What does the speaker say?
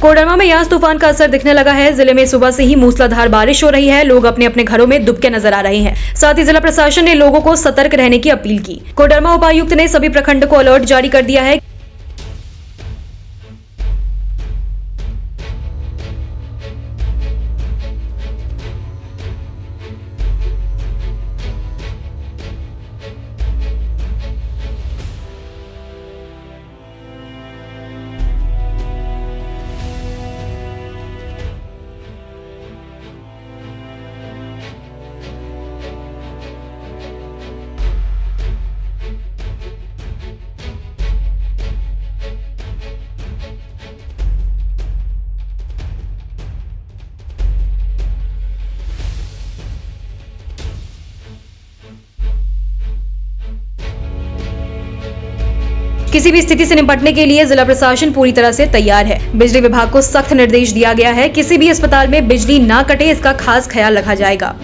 कोडरमा में यास तूफान का असर दिखने लगा है। जिले में सुबह से ही मूसलाधार बारिश हो रही है। लोग अपने अपने घरों में डूबके नजर आ रहे हैं। साथ ही जिला प्रशासन ने लोगों को सतर्क रहने की अपील की। कोडरमा उपायुक्त ने सभी प्रखंड को अलर्ट जारी कर दिया है। किसी भी स्थिति से निपटने के लिए जिला प्रशासन पूरी तरह से तैयार है। बिजली विभाग को सख्त निर्देश दिया गया है। किसी भी अस्पताल में बिजली ना कटे, इसका खास ख्याल रखा जाएगा।